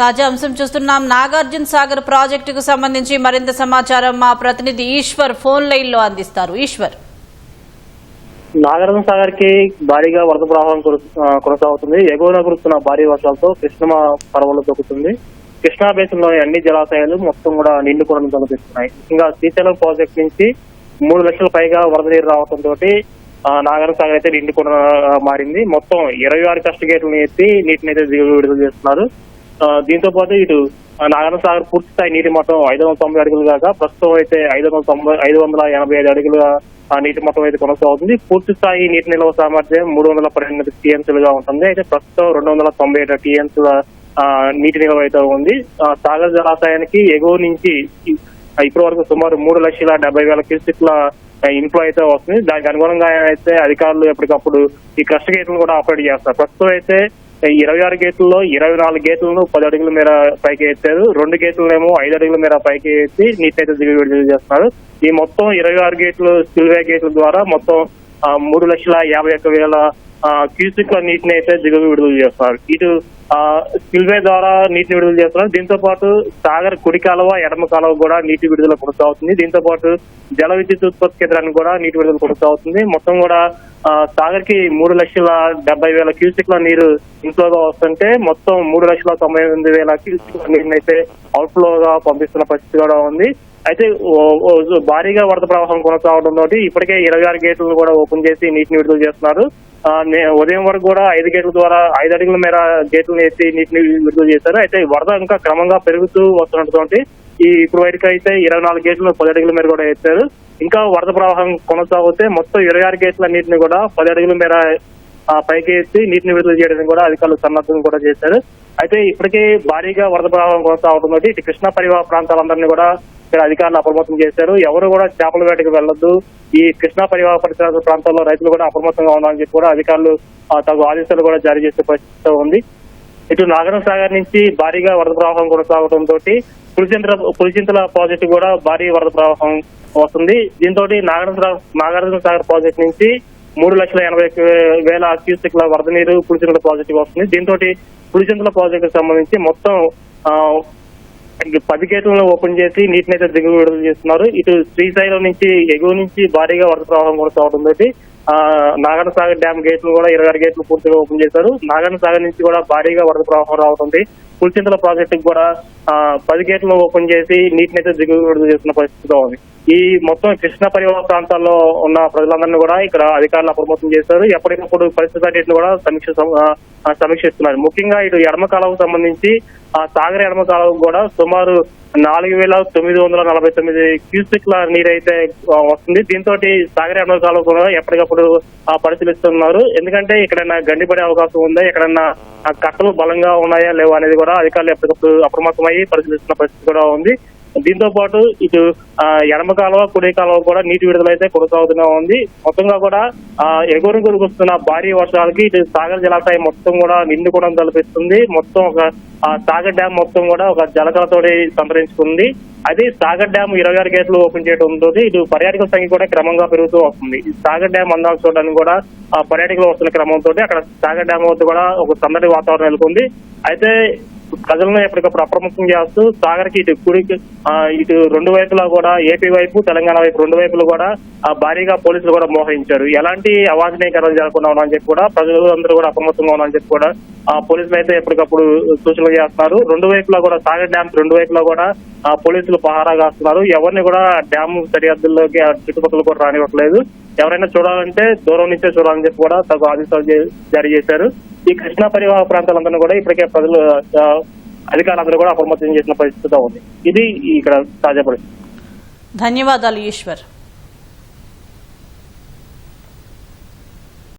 తాజా అంశం చూస్తున్నాం. నాగార్జున సాగర్ ప్రాజెక్టుకు సంబంధించి మరింత సమాచారం మా ప్రతినిధి ఈశ్వర్ ఫోన్ లైన్ లో అందిస్తారు. ఈశ్వర్, నాగార్జున సాగర్ కి భారీగా వరద ప్రవాహం కొనసాగుతుంది. ఎగువన కురుస్తున్న భారీ వర్షాలతో కృష్ణ పరవలు తొక్కుతుంది. కృష్ణా బేసిన్ లోని అన్ని జలాశయాలు మొత్తం కూడా నిండుకోవడం కనిపిస్తున్నాయి. ఇంకా శ్రీశైలం ప్రాజెక్ట్ నుంచి 3 లక్షల పైగా వరద నీరు రావడంతో నాగార్జున సాగర్ అయితే నిండుకోవడం మారింది. మొత్తం 26 కష్ట గేట్లను ఎత్తి నీటిని అయితే విడుదల చేస్తున్నారు. దీంతో పాటు ఇటు నాగార్జున సాగర్ పూర్తి స్థాయి నీటి మట్టం 590 అడుగులు కాగా ప్రస్తుతం అయితే 585 అడుగులుగా నీటి మట్టం అయితే కొనసాగుతుంది. పూర్తి స్థాయి నీటి నిల్వ సామర్థ్యం 318 టీఎంసీలుగా ఉంటుంది. అయితే ప్రస్తుతం 297 టీఎంసీల నీటి నిల్వ అయితే ఉంది. సాగర్ జలాశయానికి ఎగువ నుంచి ఇప్పటి వరకు సుమారు 3,70,000 క్యూసెక్ల ఇన్ఫ్లో అయితే వస్తుంది. దానికి అనుగుణంగా అయితే అధికారులు ఎప్పటికప్పుడు ఈ క్రస్ట్ గేట్లను కూడా ఆపరేట్ చేస్తారు. ప్రస్తుతం అయితే 26 గేట్లలో 24 గేట్లను 10 అడుగుల మేర పైకి ఎత్తారు. 2 గేట్లనేమో 5 అడుగుల మేర పైకి ఎత్తి నీటిని అయితే విడుదల చేస్తున్నారు. ఈ మొత్తం 26 గేట్లు స్పిల్వే గేట్ల ద్వారా మొత్తం 3,51,000 క్యూసెక్ల నీటిని అయితే విడుదల చేస్తున్నారు. ఇటు స్పిల్వే ద్వారా నీటిని విడుదల చేస్తున్నారు. దీంతో పాటు సాగర్ కుడి కాలువ ఎడమ కాలువ కూడా నీటి విడుదల కొనసాగుతుంది. దీంతో పాటు జల విద్యుత్ ఉత్పత్తి కేంద్రానికి కూడా నీటి విడుదల కొనసాగుతుంది. మొత్తం కూడా సాగర్ కి 3,70,000 క్యూసెక్ల నీరు ఇన్ఫ్లోగా వస్తుంటే మొత్తం 3,98,000 క్యూసెక్ల నీరుని అయితే అవుట్ఫ్లోగా పంపిస్తున్న పరిస్థితి కూడా ఉంది. అయితే భారీగా వరద ప్రవాహం కొనసాగడంతో ఇప్పటికే 26 గేట్లను కూడా ఓపెన్ చేసి నీటిని విడుదల చేస్తున్నారు. ఉదయం వరకు కూడా 5 గేట్ల ద్వారా 5 అడుగుల మేర గేట్లను ఎత్తి నీటిని విడుదల చేశారు. అయితే వరద ఇంకా క్రమంగా పెరుగుతూ వస్తున్నటువంటి ఇప్పుడు వరకు అయితే 24 గేట్లు 10 అడుగుల మేర కూడా ఎత్తారు. ఇంకా వరద ప్రవాహం కొనసాగితే మొత్తం 26 గేట్ల నీటిని కూడా 10 అడుగుల మేర పైకి ఎత్తి నీటిని విడుదల చేయడానికి కూడా అధికారులు సన్నద్ధం కూడా చేశారు. అయితే ఇప్పటికే భారీగా వరద ప్రవాహం కొనసాగుతుంది. ఇటు కృష్ణా పరివాహ ప్రాంతాలందరినీ కూడా ఇక్కడ అధికారులు అప్రమత్తం చేశారు. ఎవరు కూడా చేపల వేటకు వెళ్లొద్దు, ఈ కృష్ణా పరివాహ పరిసర ప్రాంతాల్లో రైతులు కూడా అప్రమత్తంగా ఉండాలని చెప్పి కూడా అధికారులు తగు ఆదేశాలు కూడా జారీ చేసే పరిస్థితి ఉంది. ఇటు నాగార్జున సాగర్ నుంచి భారీగా వరద ప్రవాహం కొనసాగడంతో పులిచింతల ప్రాజెక్టు కూడా భారీ వరద ప్రవాహం వస్తుంది. దీంతో నాగార్జున సాగర్ ప్రాజెక్టు నుంచి 3,80,000 క్యూసెక్ల వరద నీరు పులిచింతల ప్రాజెక్టుకి వస్తుంది. దీంతో పులిచింతల ప్రాజెక్టుకు సంబంధించి మొత్తం 10 గేట్లను ఓపెన్ చేసి నీటిని అయితే విడుదల చేస్తున్నారు. ఇటు శ్రీశైలం నుంచి ఎగువ నుంచి భారీగా వరద ప్రవాహం కొనసాగుతుంది. నాగార్జున సాగర్ డ్యామ్ గేట్లు కూడా 26 గేట్లు పూర్తిగా ఓపెన్ చేశారు. నాగార్జున సాగర్ నుంచి కూడా భారీగా వరద ప్రవాహం రావుతుంది. పులిచింతల ప్రాజెక్టుకు కూడా 10 గేట్లను ఓపెన్ చేసి నీటిని అయితే విడుదల చేస్తున్న పరిస్థితిలో ఉంది. ఈ మొత్తం కృష్ణా పరివాహ ప్రాంతాల్లో ఉన్న ప్రజలందరినీ కూడా ఇక్కడ అధికారులు అప్రమత్తం చేశారు. ఎప్పటికప్పుడు పరిస్థితి అన్నింటిని కూడా సమీక్షిస్తున్నారు. ముఖ్యంగా ఇటు ఎడమ కాలువకు సంబంధించి సాగర్ ఎడమ కాలువకు కూడా సుమారు 4,949 క్యూసెక్ల నీరు అయితే వస్తుంది. దీంతో సాగర్ ఎడమ కాలువ కూడా ఎప్పటికప్పుడు పరిశీలిస్తున్నారు. ఎందుకంటే ఎక్కడైనా గండిపడే అవకాశం ఉందా, ఎక్కడన్నా కట్టలు బలంగా ఉన్నాయా లేవా అనేది కూడా అధికారులు ఎప్పటికప్పుడు అప్రమత్తమై పరిశీలిస్తున్న పరిస్థితి కూడా ఉంది. దీంతో పాటు ఇటు ఎడమ కాలువ కుడి కాలువ కూడా నీటి విడుదల అయితే కొనసాగుతూనే ఉంది. మొత్తంగా కూడా ఎగువను గురికొస్తున్న భారీ వర్షాలకి ఇటు సాగర్ జలాశయం మొత్తం కూడా నిండుకోవడం కల్పిస్తుంది. మొత్తం ఒక సాగర్ డ్యామ్ మొత్తం కూడా ఒక జలకలతోటి సంతరించుకుంది. అది సాగర్ డ్యామ్ 26 గేట్లు ఓపెన్ చేయడంతో ఇటు పర్యాటకుల సంఖ్య కూడా క్రమంగా పెరుగుతూ వస్తుంది. ఈ సాగర్ డ్యామ్ అందాలు చూడడానికి కూడా పర్యాటకులు వస్తున్న క్రమంతో అక్కడ సాగర్ డ్యామ్ వద్ద కూడా ఒక సందడి వాతావరణం నెలకొంది. అయితే ప్రజలను ఎప్పటికప్పుడు అప్రమత్తం చేస్తూ సాగర్ కి ఇటు 2 వైపులా కూడా ఏపీ వైపు తెలంగాణ వైపు 2 వైపులు కూడా భారీగా పోలీసులు కూడా మోహరించారు. ఎలాంటి అవాంఛనీయకరణలు జరగకుండా ఉన్నామని చెప్పి కూడా ప్రజలందరూ కూడా అప్రమత్తంగా ఉన్నామని చెప్పి కూడా పోలీసులు అయితే ఎప్పటికప్పుడు సూచనలు చేస్తున్నారు. 2 వైపులా కూడా సాగర్ డ్యామ్ 2 వైపులా కూడా పోలీసులు పహారా కాస్తున్నారు. ఎవరిని కూడా డ్యామ్ సరిహద్దుల్లోకి చుట్టుపక్కల కూడా రానివ్వట్లేదు. ఎవరైనా చూడాలంటే దూరం నుంచే చూడాలని చెప్పి కూడా తగు ఆదేశాలు జారీ చేశారు. ఈ కృష్ణా పరివాహ ప్రాంతాలందరూ కూడా ఇప్పటికే ప్రజలు అధికారులందరూ కూడా అప్రమత్తం చేసిన పరిస్థితితో ఉంది. ఇది ఇక్కడ తాజా పరిస్థితి. ధన్యవాదాలు ఈశ్వర్.